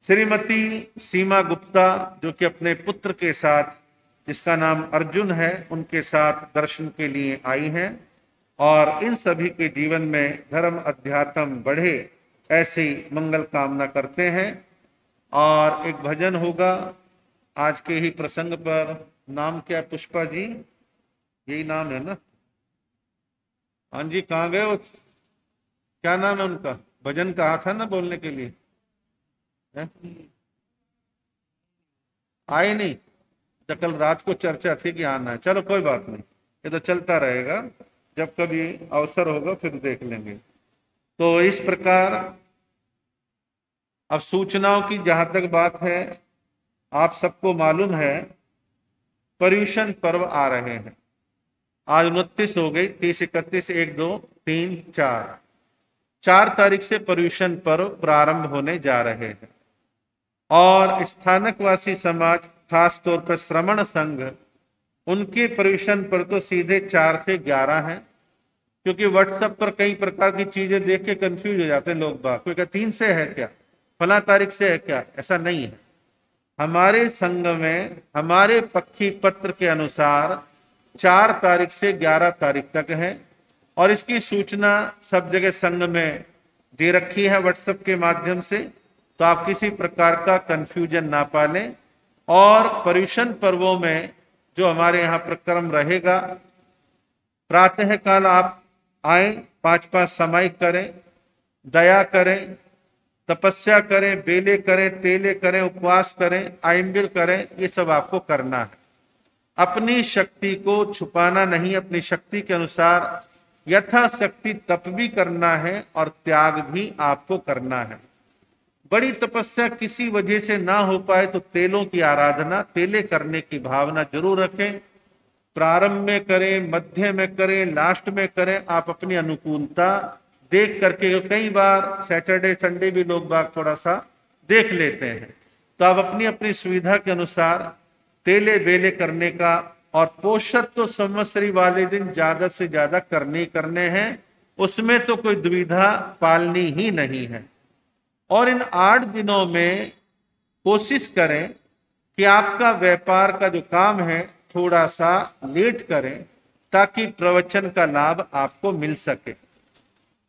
श्रीमती सीमा गुप्ता, जो कि अपने पुत्र के साथ, जिसका नाम अर्जुन है, उनके साथ दर्शन के लिए आई हैं। और इन सभी के जीवन में धर्म अध्यात्म बढ़े, ऐसी मंगल कामना करते हैं। और एक भजन होगा आज के ही प्रसंग पर। नाम क्या, पुष्पा जी, यही नाम है ना? हाँ जी, कहाँ गए वो? क्या नाम है उनका? भजन कहा था ना बोलने के लिए, है? आए नहीं? तो कल रात को चर्चा थी कि आना है। चलो कोई बात नहीं, ये तो चलता रहेगा, जब कभी अवसर होगा फिर देख लेंगे। तो इस प्रकार अब सूचनाओं की जहां तक बात है, आप सबको मालूम है पर्यूषण पर्व आ रहे हैं। आज 29 हो गई, 30, 31, 1, 2, 3, 4 तारीख से पर्यूषण पर्व प्रारंभ होने जा रहे हैं। और स्थानकवासी समाज, खास तौर पर श्रमण संघ, उनके पर्यूषण पर तो सीधे 4 से 11 है, क्योंकि व्हाट्सएप पर कई प्रकार की चीजें देख के कंफ्यूज हो जाते हैं लोग बाग। कोई कहता 3 से है क्या, फला तारीख से है क्या? ऐसा नहीं है। हमारे संघ में हमारे पक्षी पत्र के अनुसार 4 तारीख से 11 तारीख तक है। और इसकी सूचना सब जगह संघ में दे रखी है व्हाट्सएप के माध्यम से, तो आप किसी प्रकार का कंफ्यूजन ना पालें। और पर्यूषण पर्वों में जो हमारे यहाँ प्रक्रम रहेगा, प्रातः काल आप आए, 5-5 सामायिक करें, दया करें, तपस्या करें, बेले करें, तेले करें, उपवास करें, आइंबिल करें, ये सब आपको करना है। अपनी शक्ति को छुपाना नहीं, अपनी शक्ति के अनुसार यथाशक्ति तप भी करना है और त्याग भी आपको करना है। बड़ी तपस्या किसी वजह से ना हो पाए तो तेलों की आराधना, तेले करने की भावना जरूर रखें। प्रारंभ में करें, मध्य में करें, लास्ट में करें, आप अपनी अनुकूलता देख करके। कई बार सैटरडे संडे भी लोग बाग थोड़ा सा देख लेते हैं, तो आप अपनी अपनी सुविधा के अनुसार तेले बेले करने का। और पोषत्व संवत्सरी वाले दिन ज्यादा से ज्यादा करने हैं, उसमें तो कोई दुविधा पालनी ही नहीं है। और इन 8 दिनों में कोशिश करें कि आपका व्यापार का जो काम है थोड़ा सा लेट करें, ताकि प्रवचन का लाभ आपको मिल सके।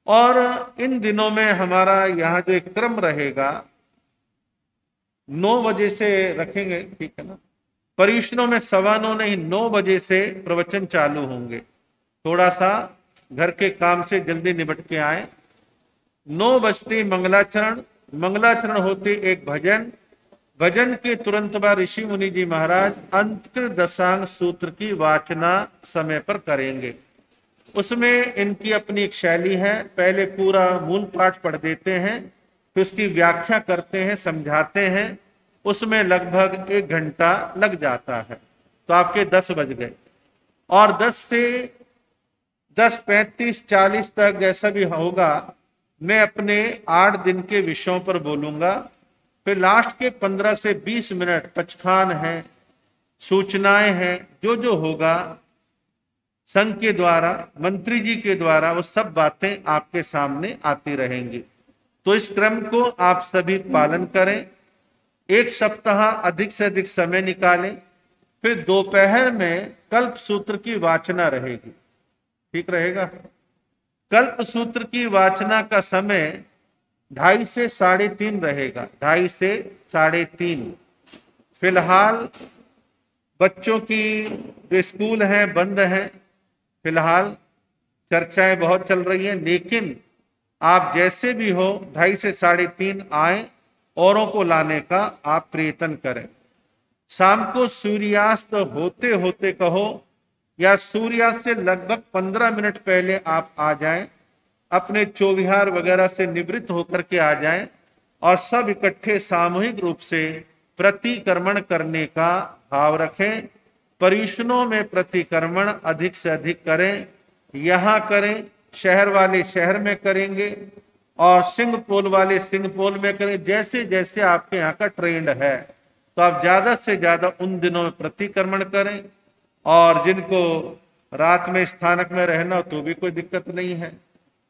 और इन दिनों में हमारा यहाँ जो एक क्रम रहेगा, 9 बजे से रखेंगे, ठीक है ना? पर्यूषणों में 9:15 नहीं, 9 बजे से प्रवचन चालू होंगे। थोड़ा सा घर के काम से जल्दी निपट के आए। 9 बजते मंगलाचरण, मंगलाचरण होते एक भजन, भजन के तुरंत बाद ऋषि मुनि जी महाराज अंतकृत दशांग सूत्र की वाचना समय पर करेंगे। उसमें इनकी अपनी एक शैली है, पहले पूरा मूल पाठ पढ़ देते हैं, फिर उसकी व्याख्या करते हैं, समझाते हैं। उसमें लगभग 1 घंटा लग जाता है। तो आपके 10 बज गए। और 10 से 10:35, 40 तक जैसा भी होगा, मैं अपने 8 दिन के विषयों पर बोलूंगा। फिर लास्ट के 15 से 20 मिनट पचखान है, सूचनाएं हैं, जो जो होगा संघ के द्वारा, मंत्री जी के द्वारा, वो सब बातें आपके सामने आती रहेंगी। तो इस क्रम को आप सभी पालन करें। 1 सप्ताह अधिक से अधिक समय निकालें। फिर दोपहर में कल्प सूत्र की वाचना रहेगी, ठीक रहेगा? कल्प सूत्र की वाचना का समय 2:30 से 3:30 रहेगा, 2:30 से 3:30। फिलहाल बच्चों की जो स्कूल हैं बंद हैं, फिलहाल चर्चाएं बहुत चल रही हैं, लेकिन आप जैसे भी हो 2:30 से 3:30 आए, औरों को लाने का आप प्रयत्न करें। शाम को सूर्यास्त होते होते कहो, या सूर्यास्त से लगभग 15 मिनट पहले आप आ जाएं, अपने चौविहार वगैरह से निवृत्त होकर के आ जाएं और सब इकट्ठे सामूहिक रूप से प्रतिक्रमण करने का भाव रखें। परिषणों में प्रतिक्रमण अधिक से अधिक करें, यहाँ करें, शहर वाले शहर में करेंगे और सिंहपोल वाले सिंहपोल में करें, जैसे जैसे आपके यहाँ का ट्रेंड है। तो आप ज्यादा से ज्यादा उन दिनों में प्रतिक्रमण करें, और जिनको रात में स्थानक में रहना तो भी कोई दिक्कत नहीं है,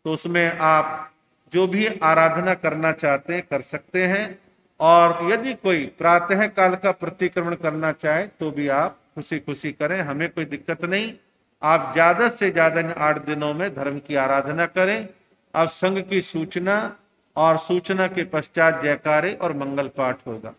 तो उसमें आप जो भी आराधना करना चाहते हैं कर सकते हैं। और यदि कोई प्रातः काल का प्रतिक्रमण करना चाहे तो भी आप खुशी खुशी करें, हमें कोई दिक्कत नहीं। आप ज्यादा से ज्यादा 8 दिनों में धर्म की आराधना करें। अब संघ की सूचना और सूचना के पश्चात जयकारे और मंगल पाठ होगा।